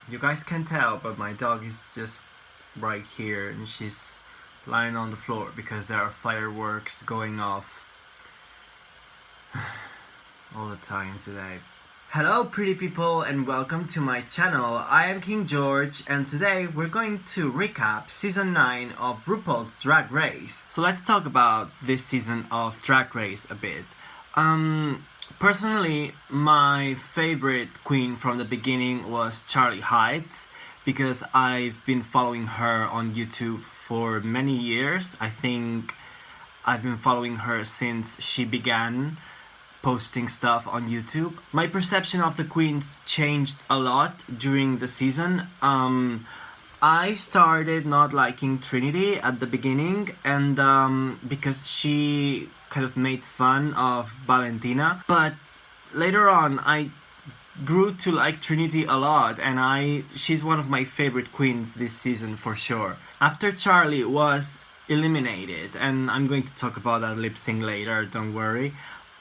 You guys can tell, but my dog is just right here and she's lying on the floor because there are fireworks going off all the time today. Hello pretty people and welcome to my channel. I am King George and today we're going to recap season 9 of RuPaul's Drag Race. So let's talk about this season of Drag Race a bit. Personally, my favorite queen from the beginning was Charlie Heights because I've been following her on YouTube for many years. I think I've been following her since she began posting stuff on YouTube. My perception of the queens changed a lot during the season. I started not liking Trinity at the beginning and because she kind of made fun of Valentina, but later on I grew to like Trinity a lot and she's one of my favorite queens this season for sure. After Charlie was eliminated, and I'm going to talk about that lip sync later, don't worry,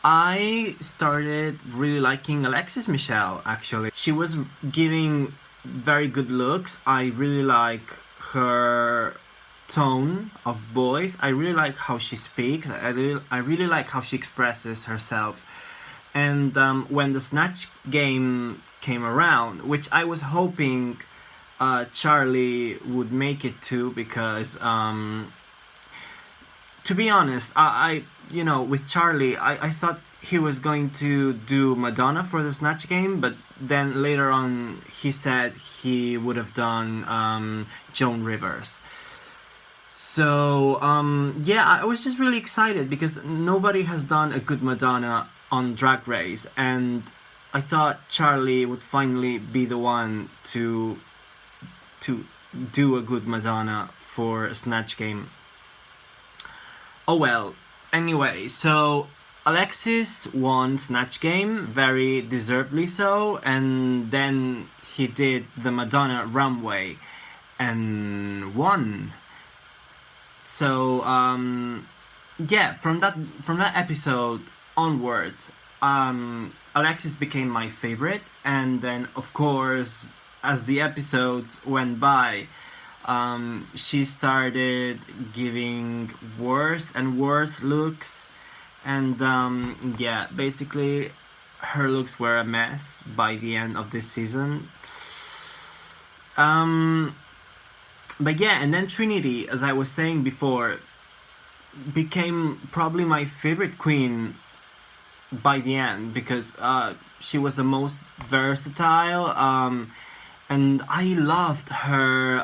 I started really liking Alexis Michelle actually. She was giving very good looks. I really like her tone of voice. I really like how she speaks. I really like how she expresses herself. And when the Snatch game came around, which I was hoping Charlie would make it to, because to be honest, I with Charlie, I thought he was going to do Madonna for the Snatch game, but then later on he said he would have done Joan Rivers. So yeah, I was just really excited because nobody has done a good Madonna on Drag Race, and I thought Charlie would finally be the one to do a good Madonna for a Snatch game. Oh well, anyway, so Alexis won Snatch Game, very deservedly so, and then he did the Madonna runway and won. So yeah, from that episode onwards, Alexis became my favorite, and then of course as the episodes went by, she started giving worse and worse looks, and yeah, basically her looks were a mess by the end of this season. But yeah, and then Trinity, as I was saying before, became probably my favorite queen by the end because she was the most versatile, and I loved her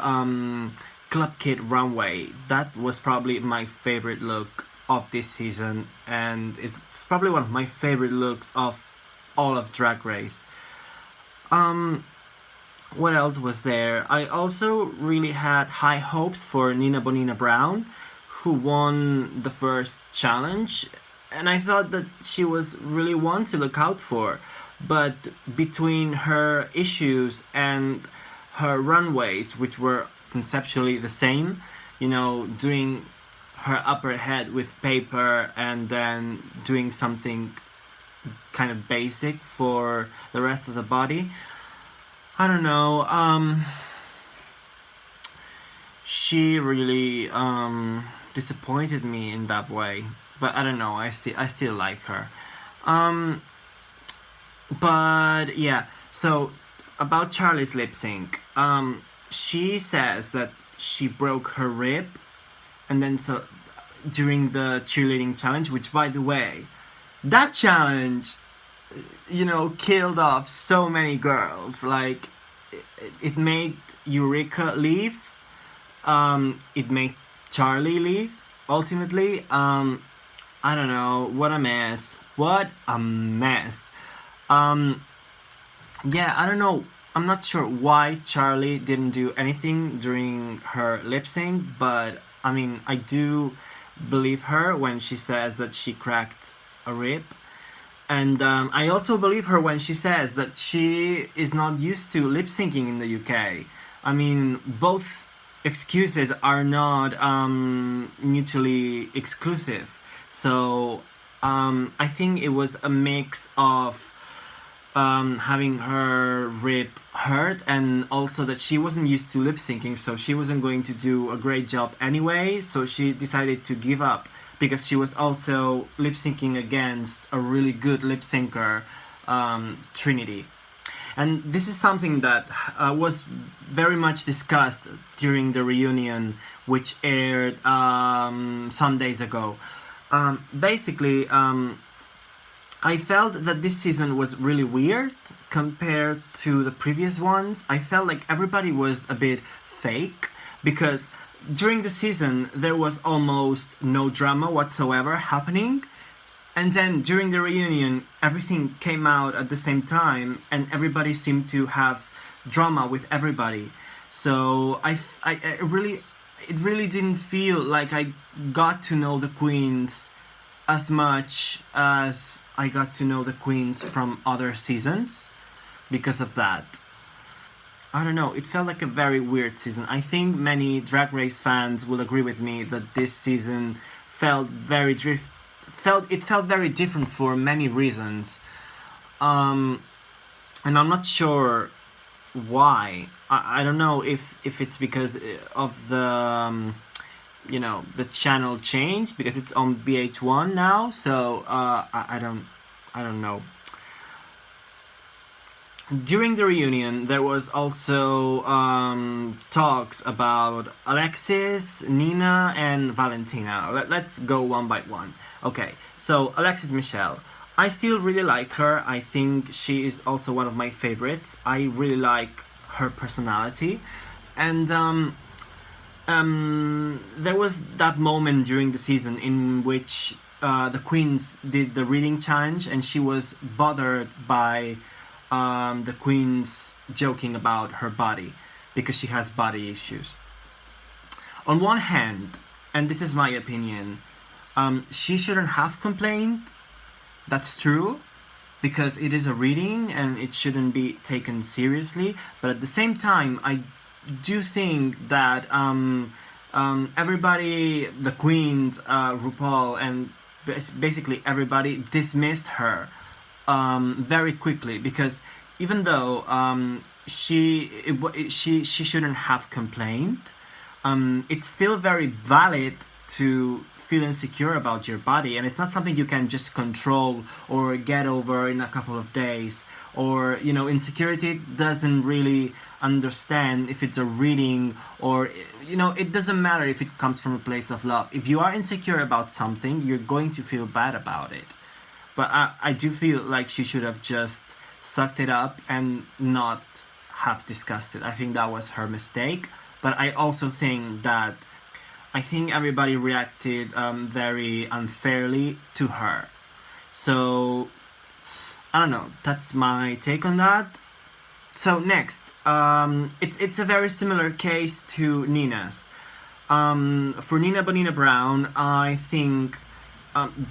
Club Kid runway. That was probably my favorite look of this season, and it's probably one of my favorite looks of all of Drag Race. What else was there? I also really had high hopes for Nina Bonina Brown, who won the first challenge, and I thought that she was really one to look out for. But between her issues and her runways, which were conceptually the same, doing her upper head with paper and then doing something kind of basic for the rest of the body, I don't know, she really disappointed me in that way. But I don't know, I still like her. But yeah, so about Charlie's lip sync, she says that she broke her rib, and then so during the cheerleading challenge, which by the way, that challenge, killed off so many girls. Like, it made Eureka leave, it made Charlie leave, ultimately. I don't know, what a mess. Yeah, I don't know, I'm not sure why Charlie didn't do anything during her lip sync, but I mean, I do believe her when she says that she cracked a rib. And I also believe her when she says that she is not used to lip syncing in the UK. I mean, both excuses are not mutually exclusive. So I think it was a mix of having her rib hurt, and also that she wasn't used to lip syncing, so she wasn't going to do a great job anyway, so she decided to give up because she was also lip syncing against a really good lip syncer, Trinity. And this is something that was very much discussed during the reunion, which aired some days ago. Basically, I felt that this season was really weird compared to the previous ones. I felt like everybody was a bit fake because during the season there was almost no drama whatsoever happening. And then during the reunion, everything came out at the same time, and everybody seemed to have drama with everybody. So it really didn't feel like I got to know the queens as much as I got to know the queens from other seasons because of that. I don't know, it felt like a very weird season. I think many Drag Race fans will agree with me that this season felt felt very different for many reasons. And I'm not sure why. I don't know if it's because of the the channel change, because it's on BH1 now, so I don't know. During the reunion, there was also talks about Alexis, Nina, and Valentina. Let's go one by one. Okay, so Alexis Michelle. I still really like her. I think she is also one of my favorites. I really like her personality. And there was that moment during the season in which the queens did the reading challenge, and she was bothered by the queen's joking about her body because she has body issues. On one hand, and this is my opinion, she shouldn't have complained. That's true, because it is a reading and it shouldn't be taken seriously. But at the same time, I do think that everybody, the queens, RuPaul, and basically everybody dismissed her very quickly, because even though she shouldn't have complained, it's still very valid to feel insecure about your body, and it's not something you can just control or get over in a couple of days. Or insecurity doesn't really understand if it's a reading, or it doesn't matter if it comes from a place of love. If you are insecure about something, you're going to feel bad about it. But I do feel like she should have just sucked it up and not have discussed it. I think that was her mistake. But I also think that everybody reacted very unfairly to her. So I don't know. That's my take on that. So next, it's a very similar case to Nina's. For Nina Bonina Brown, I think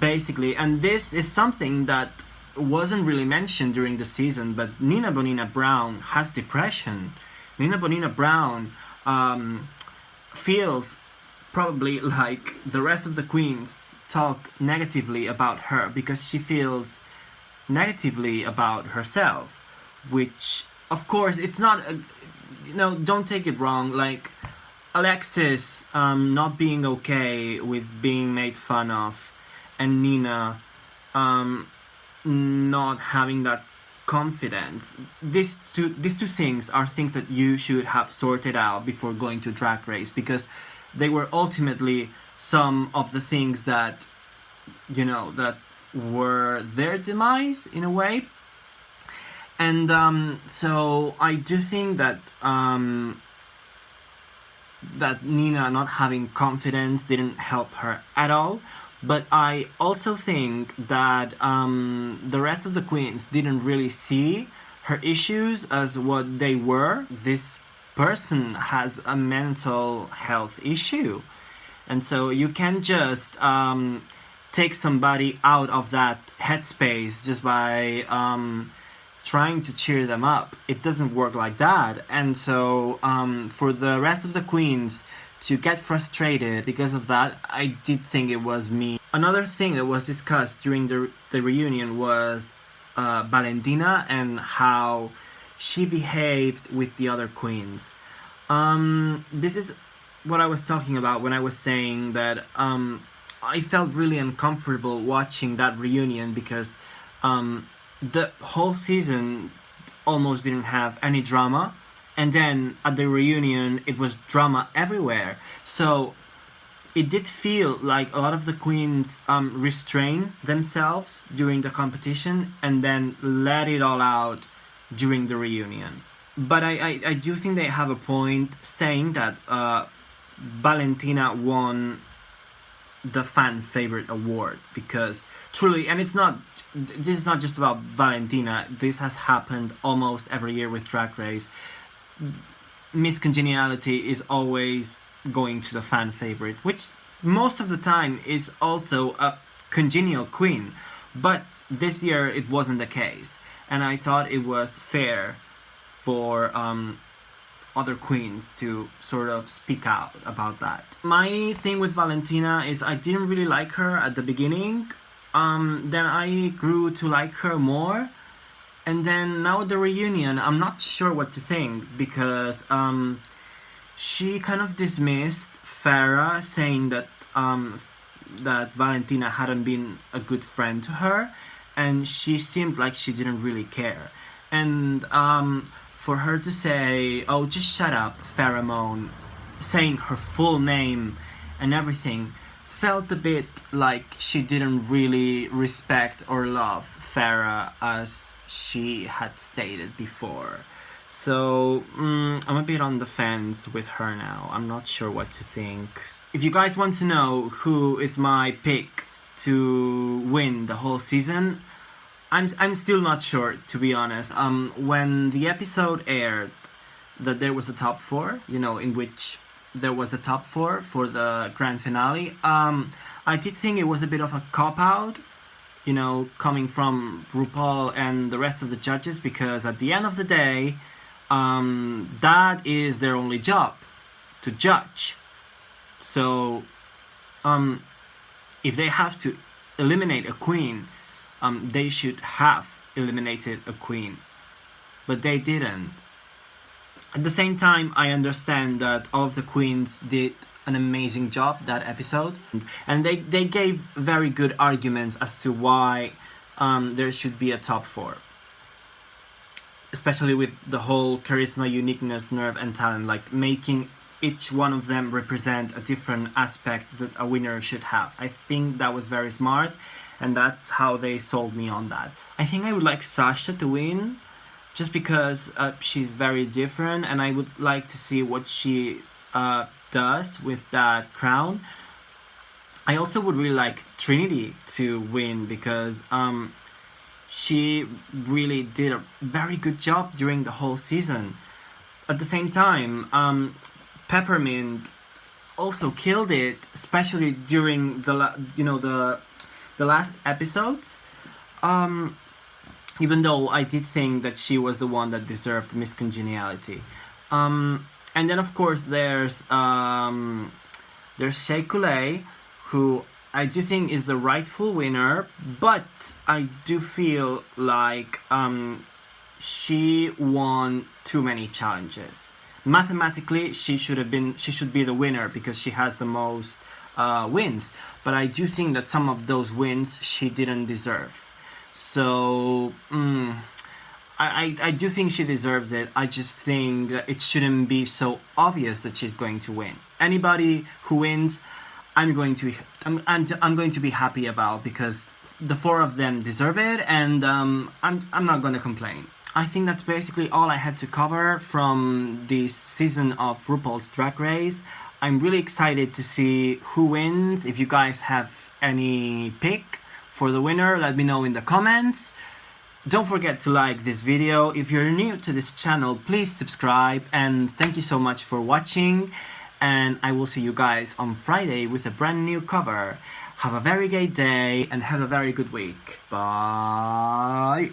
basically, and this is something that wasn't really mentioned during the season, but Nina Bonina Brown has depression. Nina Bonina Brown feels probably like the rest of the queens talk negatively about her because she feels negatively about herself, which of course it's not don't take it wrong, like Alexis not being okay with being made fun of, and Nina not having that confidence. These two things are things that you should have sorted out before going to Drag Race, because they were ultimately some of the things that that were their demise in a way. And so I do think that that Nina not having confidence didn't help her at all. But I also think that the rest of the queens didn't really see her issues as what they were. This person has a mental health issue, and so you can't just take somebody out of that headspace just by trying to cheer them up. It doesn't work like that. And so for the rest of the queens to get frustrated because of that, I did think it was me. Another thing that was discussed during the reunion was Valentina and how she behaved with the other queens. This is what I was talking about when I was saying that I felt really uncomfortable watching that reunion because the whole season almost didn't have any drama, and then at the reunion it was drama everywhere. So it did feel like a lot of the queens restrained themselves during the competition and then let it all out during the reunion. But I do think they have a point saying that Valentina won the fan favorite award, because truly, and this is not just about Valentina, this has happened almost every year with Drag Race. Miss Congeniality is always going to the fan favorite, which most of the time is also a congenial queen, but this year it wasn't the case, and I thought it was fair for other queens to sort of speak out about that. My thing with Valentina is I didn't really like her at the beginning, then I grew to like her more, and then now at the reunion I'm not sure what to think, because she kind of dismissed Farrah, saying that that Valentina hadn't been a good friend to her, and she seemed like she didn't really care. And for her to say, "Oh, just shut up, pheromone," saying her full name and everything, felt a bit like she didn't really respect or love Farrah as she had stated before. So I'm a bit on the fence with her now. I'm not sure what to think. If you guys want to know who is my pick to win the whole season, I'm still not sure, to be honest. When the episode aired that there was a top 4, in which there was a top 4 for the grand finale, I did think it was a bit of a cop-out, coming from RuPaul and the rest of the judges, because at the end of the day, that is their only job, to judge. So, if they have to eliminate a queen, they should have eliminated a queen, but they didn't. At the same time, I understand that all of the queens did an amazing job that episode, and they gave very good arguments as to why there should be a top 4, especially with the whole charisma, uniqueness, nerve, and talent, like making each one of them represent a different aspect that a winner should have. I think that was very smart, and that's how they sold me on that. I think I would like Sasha to win, just because she's very different, and I would like to see what she does with that crown. I also would really like Trinity to win, because she really did a very good job during the whole season. At the same time, Peppermint also killed it, especially during the last episodes. Even though I did think that she was the one that deserved Miss Congeniality. And then of course there's Shea Coulee, who I do think is the rightful winner, but I do feel like she won too many challenges. Mathematically, she should be the winner because she has the most wins, but I do think that some of those wins she didn't deserve. So I do think she deserves it. I just think it shouldn't be so obvious that she's going to win. Anybody who wins, I'm going to be happy about, because the 4 of them deserve it, and I'm not going to complain. I think that's basically all I had to cover from this season of RuPaul's Drag Race. I'm really excited to see who wins. If you guys have any pick for the winner, let me know in the comments. Don't forget to like this video. If you're new to this channel, please subscribe, and thank you so much for watching, and I will see you guys on Friday with a brand new cover. Have a very great day and have a very good week. Bye!